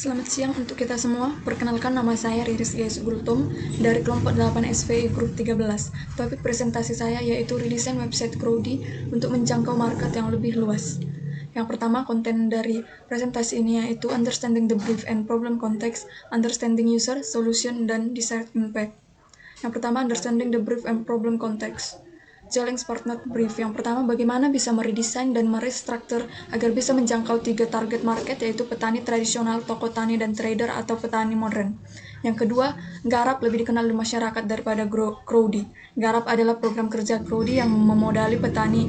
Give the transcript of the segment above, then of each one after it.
Selamat siang untuk kita semua. Perkenalkan, nama saya Riris Gayus Gultom dari kelompok 8 SVI Grup 13. Topik presentasi saya yaitu redesign website Crowdy untuk menjangkau market yang lebih luas. Yang pertama, konten dari presentasi ini yaitu understanding the brief and problem context, understanding user, solution, dan desired impact. Yang pertama, understanding the brief and problem context. Challenge partner brief. Yang pertama, bagaimana bisa meredesain dan merestruktur agar bisa menjangkau 3 target market, yaitu petani tradisional, toko tani, dan trader atau petani modern. Yang kedua, garap lebih dikenal di masyarakat daripada Crowdy. Garap adalah program kerja Crowdy yang memodali petani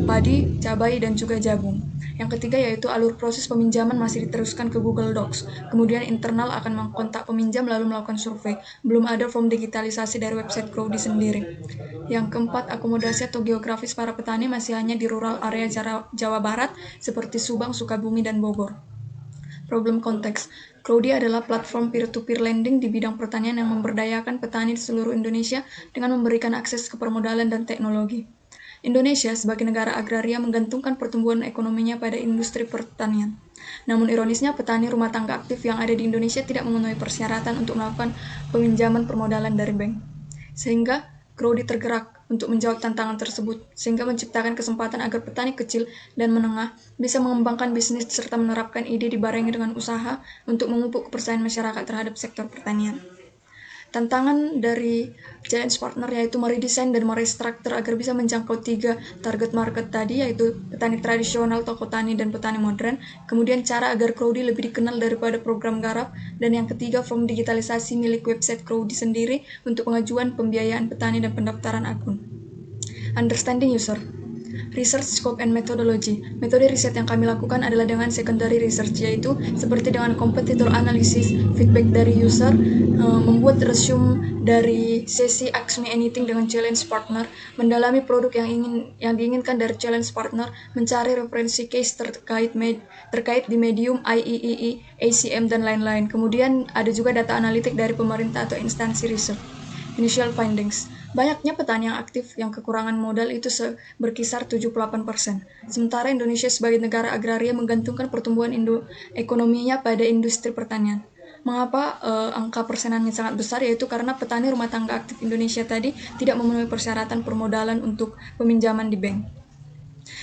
padi, cabai, dan juga jagung. Yang ketiga yaitu alur proses peminjaman masih diteruskan ke Google Docs. Kemudian internal akan mengkontak peminjam lalu melakukan survei. Belum ada form digitalisasi dari website Crowdy sendiri. Yang keempat, akomodasi atau geografis para petani masih hanya di rural area Jawa Barat seperti Subang, Sukabumi, dan Bogor. Problem konteks. Crowdy adalah platform peer-to-peer lending di bidang pertanian yang memberdayakan petani di seluruh Indonesia dengan memberikan akses ke permodalan dan teknologi. Indonesia sebagai negara agraria menggantungkan pertumbuhan ekonominya pada industri pertanian. Namun ironisnya, petani rumah tangga aktif yang ada di Indonesia tidak memenuhi persyaratan untuk melakukan peminjaman permodalan dari bank. Sehingga Crowdy tergerak untuk menjawab tantangan tersebut, sehingga menciptakan kesempatan agar petani kecil dan menengah bisa mengembangkan bisnis serta menerapkan ide dibarengi dengan usaha untuk memupuk kepercayaan masyarakat terhadap sektor pertanian. Tantangan dari challenge partner yaitu meredesain dan merestruktur agar bisa menjangkau 3 target market tadi, yaitu petani tradisional, toko tani, dan petani modern. Kemudian cara agar Crowdy lebih dikenal daripada program garap. Dan yang ketiga, form digitalisasi milik website Crowdy sendiri untuk pengajuan pembiayaan petani dan pendaftaran akun. Understanding user. Research scope and methodology. Metode riset yang kami lakukan adalah dengan secondary research, yaitu seperti dengan competitor analysis, feedback dari user, membuat resume dari sesi Ask Me Anything dengan challenge partner, mendalami produk yang diinginkan dari challenge partner, mencari referensi case terkait di medium, IEEE, ACM, dan lain-lain. Kemudian ada juga data analitik dari pemerintah atau instansi riset. Initial findings. Banyaknya petani yang aktif yang kekurangan modal itu berkisar 78%. Sementara Indonesia sebagai negara agraria menggantungkan pertumbuhan ekonominya pada industri pertanian. Mengapa angka persenannya sangat besar? Yaitu karena petani rumah tangga aktif Indonesia tadi tidak memenuhi persyaratan permodalan untuk peminjaman di bank.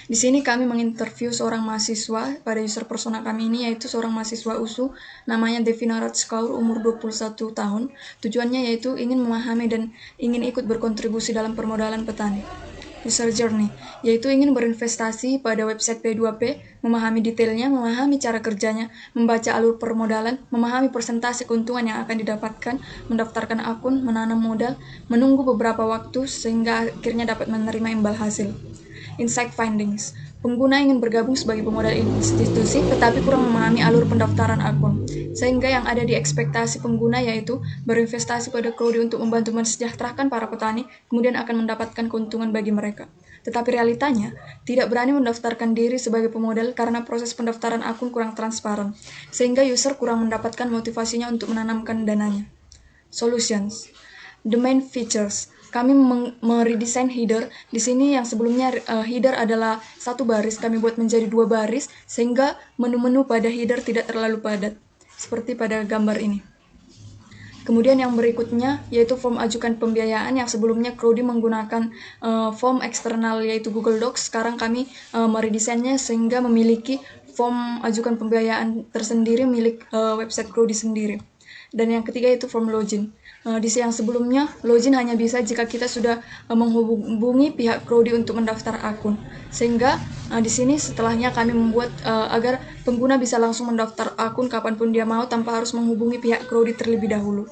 Di sini kami menginterview seorang mahasiswa pada user persona kami ini, yaitu seorang mahasiswa USU, namanya Devina Ratskaur, umur 21 tahun. Tujuannya yaitu ingin memahami dan ingin ikut berkontribusi dalam permodalan petani. User journey, yaitu ingin berinvestasi pada website P2P, memahami detailnya, memahami cara kerjanya, membaca alur permodalan, memahami persentase keuntungan yang akan didapatkan, mendaftarkan akun, menanam modal, menunggu beberapa waktu sehingga akhirnya dapat menerima imbal hasil. Insight findings. Pengguna ingin bergabung sebagai pemodal institusi tetapi kurang memahami alur pendaftaran akun. Sehingga yang ada di ekspektasi pengguna yaitu berinvestasi pada Crowdy untuk membantu mensejahterakan para petani, kemudian akan mendapatkan keuntungan bagi mereka. Tetapi realitanya, tidak berani mendaftarkan diri sebagai pemodal karena proses pendaftaran akun kurang transparan, sehingga user kurang mendapatkan motivasinya untuk menanamkan dananya. Solutions. The main features. Kami meredesain header. Di sini yang sebelumnya header adalah satu baris, kami buat menjadi 2 baris sehingga menu-menu pada header tidak terlalu padat, seperti pada gambar ini. Kemudian yang berikutnya yaitu form ajukan pembiayaan, yang sebelumnya Crowdy menggunakan form eksternal yaitu Google Docs. Sekarang kami meredesainnya sehingga memiliki form ajukan pembiayaan tersendiri milik website Crowdy sendiri. Dan yang ketiga yaitu form login. Di yang sebelumnya, login hanya bisa jika kita sudah menghubungi pihak Crowdy untuk mendaftar akun. Sehingga di sini setelahnya kami membuat agar pengguna bisa langsung mendaftar akun kapanpun dia mau tanpa harus menghubungi pihak Crowdy terlebih dahulu.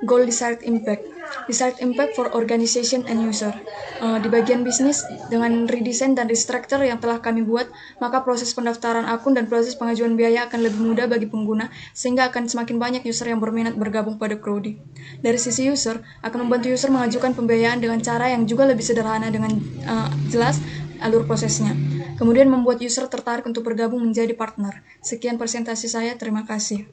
Goal desired impact. Desired impact for organization and user. Di bagian bisnis, dengan redesign dan restructure yang telah kami buat, maka proses pendaftaran akun dan proses pengajuan biaya akan lebih mudah bagi pengguna, sehingga akan semakin banyak user yang berminat bergabung pada Crowdy. Dari sisi user, akan membantu user mengajukan pembiayaan dengan cara yang juga lebih sederhana dengan jelas alur prosesnya. Kemudian membuat user tertarik untuk bergabung menjadi partner. Sekian presentasi saya, terima kasih.